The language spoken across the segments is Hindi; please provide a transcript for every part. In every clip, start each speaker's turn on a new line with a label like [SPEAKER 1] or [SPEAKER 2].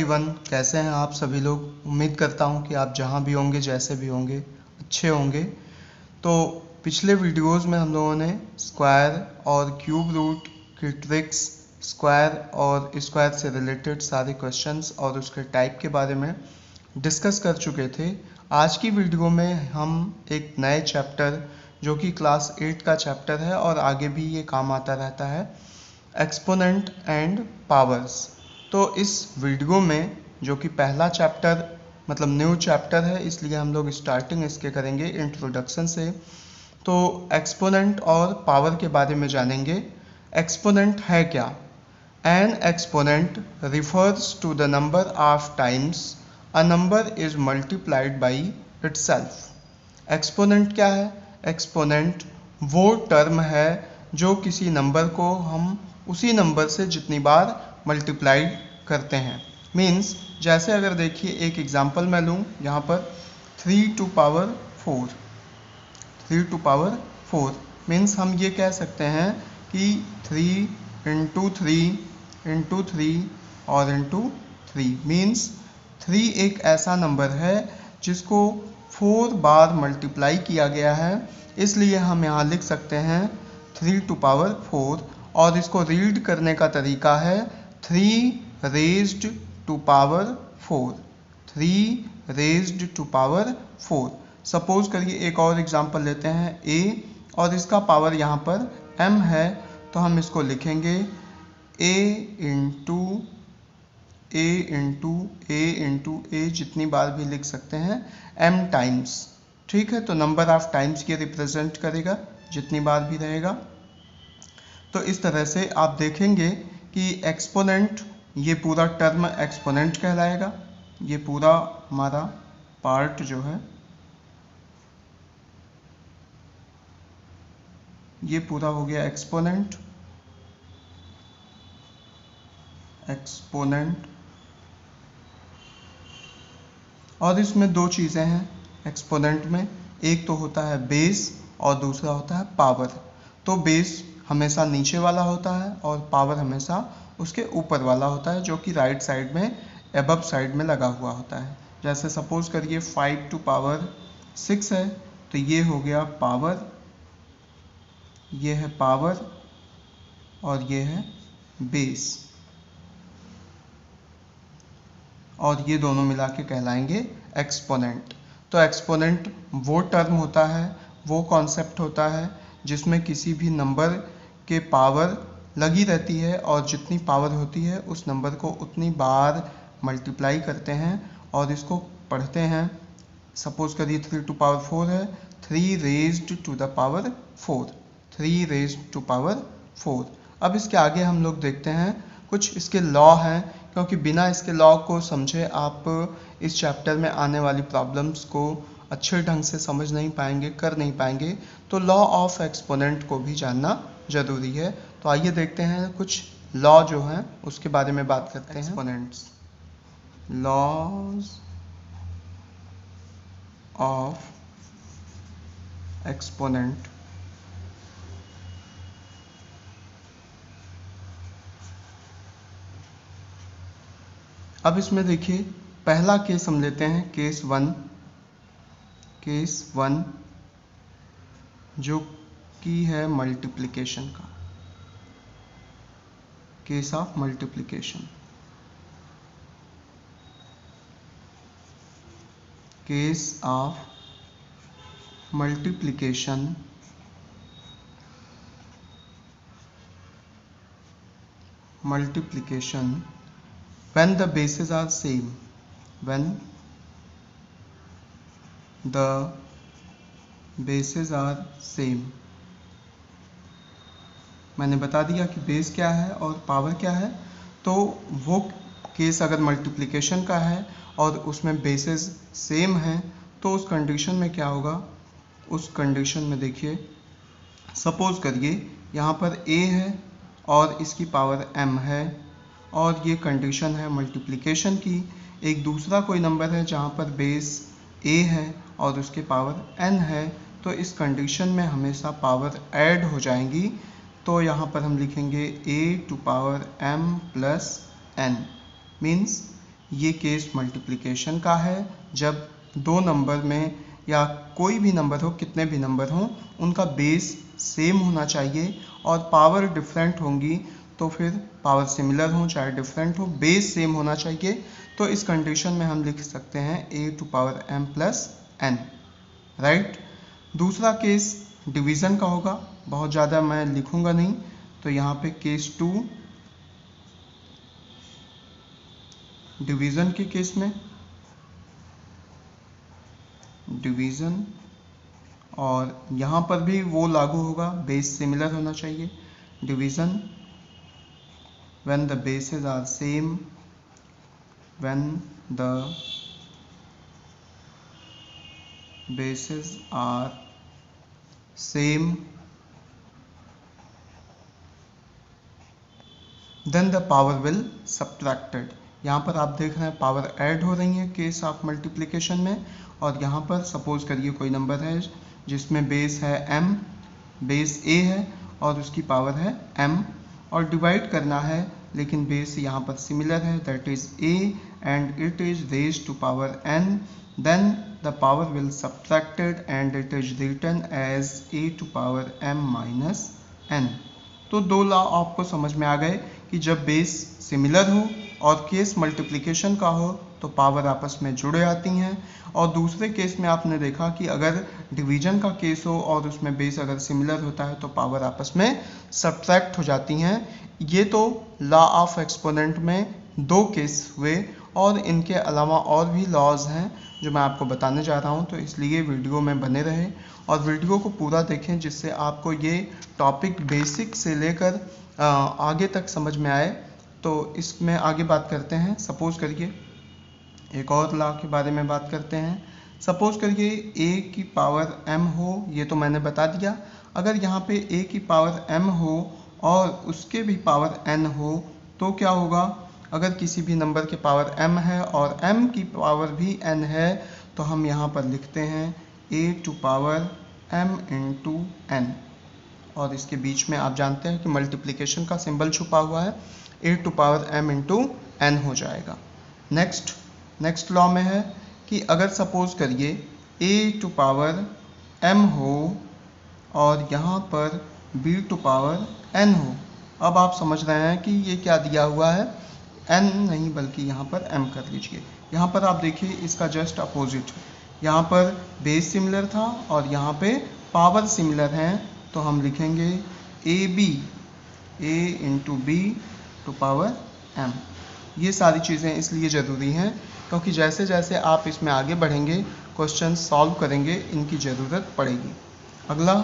[SPEAKER 1] एवरीवन, कैसे हैं आप सभी लोग। उम्मीद करता हूं कि आप जहां भी होंगे, जैसे भी होंगे, अच्छे होंगे। तो पिछले वीडियोस में हम लोगों ने स्क्वायर और क्यूब रूट की ट्रिक्स, स्क्वायर और स्क्वायर से रिलेटेड सारे क्वेश्चंस और उसके टाइप के बारे में डिस्कस कर चुके थे। आज की वीडियो में हम एक नए चैप्टर, जो कि क्लास 8 का चैप्टर है और आगे भी ये काम आता रहता है, एक्सपोनेंट एंड पावर्स। तो इस वीडियो में, जो कि पहला चैप्टर मतलब न्यू चैप्टर है, इसलिए हम लोग स्टार्टिंग इसके करेंगे इंट्रोडक्शन से। तो एक्सपोनेंट और पावर के बारे में जानेंगे। एक्सपोनेंट है क्या? An exponent refers to the number of times a number is multiplied by itself. Exponent क्या है? एक्सपोनेंट वो टर्म है जो किसी नंबर को हम उसी नंबर से जितनी बार मल्टीप्लाई करते हैं। मीन्स जैसे अगर देखिए एक एग्जांपल मैं लूँ, यहाँ पर 3 to power 4, 3 to power 4 means हम ये कह सकते हैं कि 3 इंटू 3 इंटू 3 और इंटू 3 मीन्स 3 एक ऐसा नंबर है जिसको 4 बार मल्टीप्लाई किया गया है, इसलिए हम यहाँ लिख सकते हैं 3 टू पावर 4। और इसको रीड करने का तरीका है 3 raised to power 4, 3 raised to power 4। Suppose करिए एक और एग्जांपल लेते हैं a, और इसका पावर यहाँ पर m है, तो हम इसको लिखेंगे a into a into a into a, जितनी बार भी लिख सकते हैं m टाइम्स। ठीक है, तो नंबर ऑफ टाइम्स ये रिप्रेजेंट करेगा जितनी बार भी रहेगा। तो इस तरह से आप देखेंगे कि एक्सपोनेंट, ये पूरा टर्म एक्सपोनेंट कहलाएगा। ये पूरा हमारा पार्ट जो है, ये पूरा हो गया एक्सपोनेंट। एक्सपोनेंट, और इसमें दो चीज़ें हैं एक्सपोनेंट में, एक तो होता है बेस और दूसरा होता है पावर। तो बेस हमेशा नीचे वाला होता है और पावर हमेशा उसके ऊपर वाला होता है, जो कि राइट साइड में, एबव साइड में लगा हुआ होता है। जैसे सपोज करिए 5 टू पावर 6 है, तो ये हो गया पावर, ये है पावर और ये है बेस, और ये दोनों मिला के कहलाएंगे एक्सपोनेंट। तो एक्सपोनेंट वो टर्म होता है, वो कॉन्सेप्ट होता है जिसमें किसी भी नंबर के पावर लगी रहती है और जितनी पावर होती है उस नंबर को उतनी बार मल्टीप्लाई करते हैं और इसको पढ़ते हैं। सपोज करिए 3 टू पावर 4 है, 3 raised to the power 4, 3 raised to power 4। अब इसके आगे हम लोग देखते हैं कुछ इसके लॉ हैं, क्योंकि बिना इसके लॉ को समझे आप इस चैप्टर में आने वाली प्रॉब्लम्स को अच्छे ढंग से समझ नहीं पाएंगे, कर नहीं पाएंगे। तो लॉ ऑफ एक्सपोनेंट को भी जानना ज़रूरी है। तो आइए देखते हैं कुछ लॉ जो हैं उसके बारे में बात करते हैं। Exponents, laws of exponent. अब इसमें देखिए पहला केस हम लेते हैं, केस 1, केस 1 जो कि है मल्टीप्लिकेशन का, case of multiplication. Case of multiplication, multiplication when the bases are same, when the bases are same। मैंने बता दिया कि बेस क्या है और पावर क्या है। तो वो केस अगर मल्टीप्लिकेशन का है और उसमें बेसेस सेम हैं, तो उस कंडीशन में क्या होगा? उस कंडीशन में देखिए, सपोज करिए यहाँ पर a है और इसकी पावर m है, और ये कंडीशन है मल्टीप्लिकेशन की। एक दूसरा कोई नंबर है जहाँ पर बेस a है और उसके पावर n है, तो इस कंडीशन में हमेशा पावर ऐड हो जाएंगी। तो यहाँ पर हम लिखेंगे a to power m plus n, means ये केस मल्टीप्लिकेशन का है, जब दो नंबर में या कोई भी नंबर हो, कितने भी नंबर हों, उनका बेस सेम होना चाहिए और पावर डिफरेंट होंगी तो फिर पावर सिमिलर हो चाहे डिफरेंट हो, बेस सेम होना चाहिए। तो इस कंडीशन में हम लिख सकते हैं a⁴m+n, राइट। दूसरा केस डिवीज़न का होगा, बहुत ज़्यादा मैं लिखूंगा नहीं, तो यहाँ पे केस 2 डिवीज़न के केस में डिवीज़न, और यहाँ पर भी वो लागू होगा, बेस सिमिलर होना चाहिए। Division when the bases are same, when the bases are same, then the power will subtracted। यहाँ पर आप देख रहे हैं पावर ऐड हो रही है केस ऑफ मल्टीप्लिकेशन में, और यहाँ पर सपोज करिए कोई नंबर है जिसमें बेस है m, बेस a है और उसकी पावर है m, और डिवाइड करना है, लेकिन बेस यहाँ पर सिमिलर है, that is a and it is raised to power n, then the power will subtracted and it is written as a⁴m-n। तो दो लॉ आपको समझ में आ गए कि जब बेस सिमिलर हो और केस मल्टीप्लिकेशन का हो तो पावर आपस में जुड़ जाती हैं, और दूसरे केस में आपने देखा कि अगर डिवीजन का केस हो और उसमें बेस अगर सिमिलर होता है तो पावर आपस में सब्ट्रैक्ट हो जाती हैं। ये तो लॉ ऑफ एक्सपोनेंट में दो केस हुए, और इनके अलावा और भी लॉज हैं जो मैं आपको बताने जा रहा हूँ, तो इसलिए वीडियो में बने रहे और वीडियो को पूरा देखें, जिससे आपको ये टॉपिक बेसिक से लेकर आगे तक समझ में आए। तो इसमें आगे बात करते हैं। सपोज करिए एक और लॉ के बारे में बात करते हैं। सपोज करिए a⁴m हो, ये तो मैंने बता दिया। अगर यहाँ पे a⁴m हो और उसके भी पावर n हो तो क्या होगा? अगर किसी भी नंबर के पावर m है और m की पावर भी n है तो हम यहाँ पर लिखते हैं a⁴m × n, और इसके बीच में आप जानते हैं कि मल्टीप्लिकेशन का सिंबल छुपा हुआ है, a⁴m × n हो जाएगा। नेक्स्ट लॉ में है कि अगर सपोज करिए a⁴m हो और यहाँ पर b⁴n हो। अब आप समझ रहे हैं कि ये क्या दिया हुआ है, n नहीं बल्कि यहाँ पर m कर लीजिए। यहाँ पर आप देखिए इसका जस्ट अपोजिट, यहाँ पर बेस सिमिलर था और यहाँ पे पावर सिमिलर हैं, तो हम लिखेंगे a⁴m। ये सारी चीज़ें इसलिए ज़रूरी हैं क्योंकि जैसे जैसे आप इसमें आगे बढ़ेंगे, क्वेश्चन सॉल्व करेंगे, इनकी ज़रूरत पड़ेगी। अगला,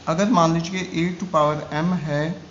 [SPEAKER 1] अगर मान लीजिए a⁴m है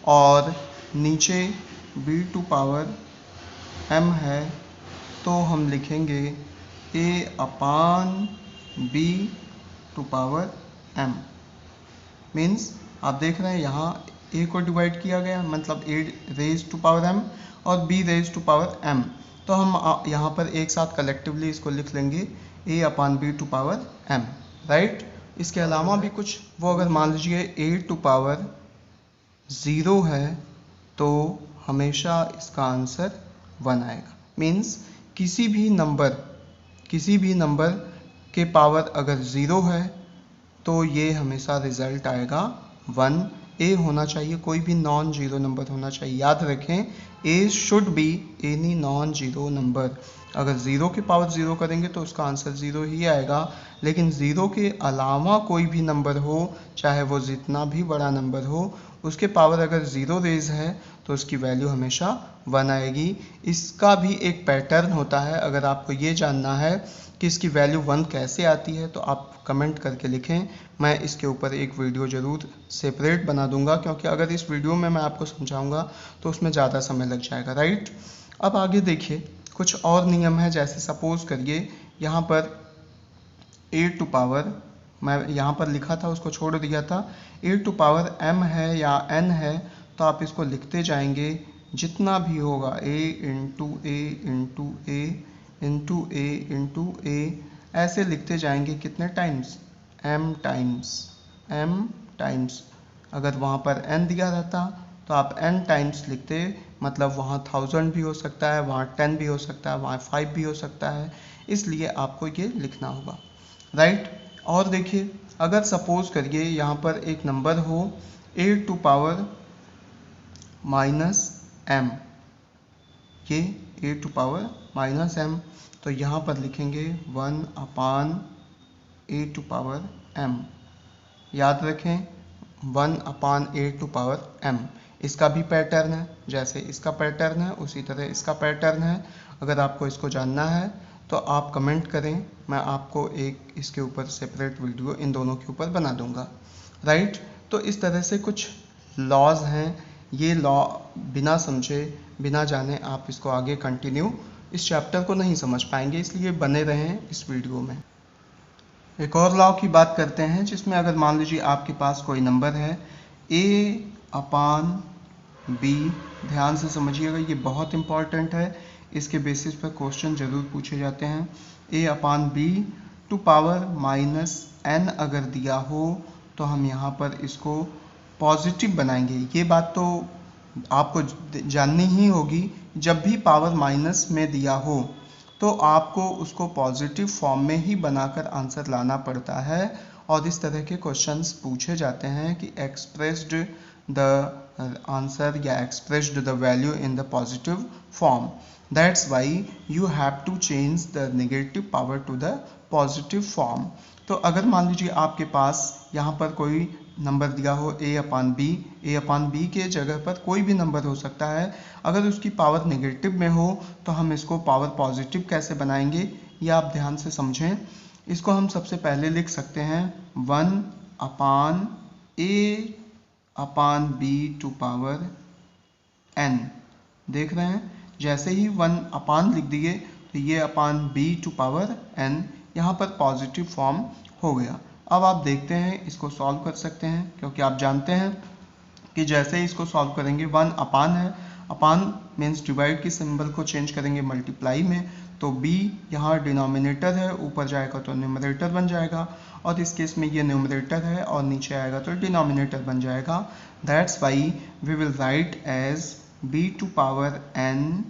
[SPEAKER 1] और नीचे b⁴m है तो हम लिखेंगे a/b⁴m। मीन्स आप देख रहे हैं यहाँ a को डिवाइड किया गया, मतलब a⁴m और b⁴m, तो हम यहाँ पर एक साथ कलेक्टिवली इसको लिख लेंगे a/b⁴m, राइट। इसके अलावा भी कुछ, वो अगर मान लीजिए a⁴0 है तो हमेशा इसका आंसर 1 आएगा। मीन्स किसी भी नंबर के पावर अगर 0 है तो ये हमेशा रिजल्ट आएगा 1। ए होना चाहिए, कोई भी नॉन जीरो नंबर होना चाहिए। याद रखें, A should be any non zero number. अगर 0 के पावर 0 करेंगे तो उसका आंसर 0 ही आएगा, लेकिन 0 के अलावा कोई भी नंबर हो, चाहे वो जितना भी बड़ा नंबर हो, उसके पावर अगर 0 रेज है तो उसकी वैल्यू हमेशा 1 आएगी। इसका भी एक पैटर्न होता है। अगर आपको ये जानना है कि इसकी वैल्यू 1 कैसे आती है तो आप कमेंट करके लिखें, मैं इसके ऊपर एक वीडियो ज़रूर सेपरेट बना दूंगा, क्योंकि अगर इस वीडियो में मैं आपको समझाऊंगा तो उसमें ज़्यादा समय लग जाएगा, राइट। अब आगे देखिए, कुछ और नियम है। जैसे सपोज करिए यहाँ पर मैं यहाँ पर लिखा था उसको छोड़ दिया था, a⁴m है या n है तो आप इसको लिखते जाएंगे जितना भी होगा a ऐसे लिखते जाएंगे। कितने टाइम्स? m times. अगर वहाँ पर n दिया रहता तो आप n टाइम्स लिखते, मतलब वहाँ 1000 भी हो सकता है, वहाँ 10 भी हो सकता है, वहाँ 5 भी हो सकता है, इसलिए आपको ये लिखना होगा, राइट। और देखिए, अगर सपोज करिए यहाँ पर एक नंबर हो a टू पावर -m, ये a टू पावर -m, तो यहाँ पर लिखेंगे 1/a टू पावर m। याद रखें 1/a टू पावर m। इसका भी पैटर्न है, जैसे इसका पैटर्न है उसी तरह इसका पैटर्न है। अगर आपको इसको जानना है तो आप कमेंट करें, मैं आपको एक इसके ऊपर सेपरेट वीडियो इन दोनों के ऊपर बना दूंगा, राइट। तो इस तरह से कुछ लॉज हैं, ये लॉ बिना समझे बिना जाने आप इसको आगे कंटिन्यू इस चैप्टर को नहीं समझ पाएंगे, इसलिए बने रहें इस वीडियो में। एक और लॉ की बात करते हैं, जिसमें अगर मान लीजिए आपके पास कोई नंबर है a/b, ध्यान से समझिएगा, ये बहुत इंपॉर्टेंट है, इसके बेसिस पर क्वेश्चन जरूर पूछे जाते हैं। a/b टू पावर -n अगर दिया हो तो हम यहाँ पर इसको पॉजिटिव बनाएंगे। ये बात तो आपको जाननी ही होगी, जब भी पावर माइनस में दिया हो तो आपको उसको पॉजिटिव फॉर्म में ही बनाकर आंसर लाना पड़ता है, और इस तरह के क्वेश्चंस पूछे जाते हैं कि एक्सप्रेस्ड द आंसर या expressed the value in the positive form, that's why you have to change the negative power to the positive form. तो अगर मान लीजिए आपके पास यहाँ पर कोई नंबर दिया हो a/b के जगह पर कोई भी नंबर हो सकता है, अगर उसकी पावर नेगेटिव में हो तो हम इसको पावर पॉजिटिव कैसे बनाएंगे, ये आप ध्यान से समझें। इसको हम सबसे पहले लिख सकते हैं 1/a/b टू पावर n। देख रहे हैं, जैसे ही 1 लिख दिए तो ये b टू पावर n यहाँ पर पॉजिटिव फॉर्म हो गया। अब आप देखते हैं इसको सॉल्व कर सकते हैं, क्योंकि आप जानते हैं कि जैसे ही इसको सॉल्व करेंगे 1 अपान है, अपान मीन्स डिवाइड की सिंबल को चेंज करेंगे मल्टीप्लाई में, तो b यहाँ डिनोमिनेटर है, ऊपर जाएगा तो न्यूमरेटर बन जाएगा, और इस केस में ये न्यूमरेटर है और नीचे आएगा तो डिनोमिनेटर बन जाएगा। That's why we will write as b to power n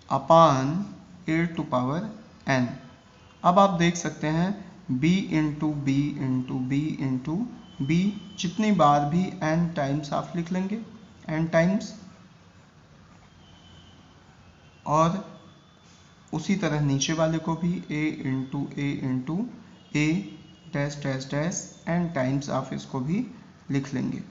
[SPEAKER 1] upon a to power n। अब आप देख सकते हैं b into b into b into b, जितनी बार भी n टाइम्स आप लिख लेंगे, n टाइम्स, और उसी तरह नीचे वाले को भी a into a dash dash dash n times आप इसको भी लिख लेंगे,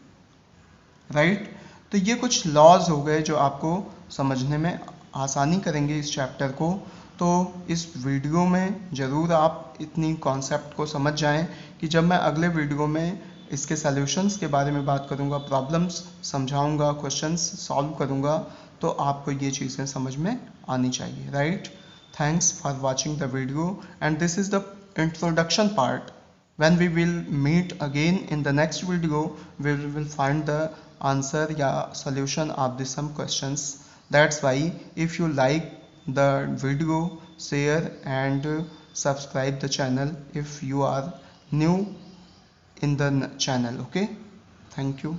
[SPEAKER 1] राइट। तो ये कुछ लॉज हो गए जो आपको समझने में आसानी करेंगे इस चैप्टर को। तो इस वीडियो में ज़रूर आप इतनी कॉन्सेप्ट को समझ जाएं कि जब मैं अगले वीडियो में इसके सॉल्यूशंस के बारे में बात करूंगा, प्रॉब्लम्स समझाऊंगा, क्वेश्चंस सॉल्व करूंगा, तो आपको ये चीज़ें समझ में आनी चाहिए, right. Thanks for watching the video and this is the introduction part. When we will meet again in the next video, we will find the answer या solution of the some questions. That's why if you like the video, share and subscribe the channel if you are new in the channel. Okay, thank you.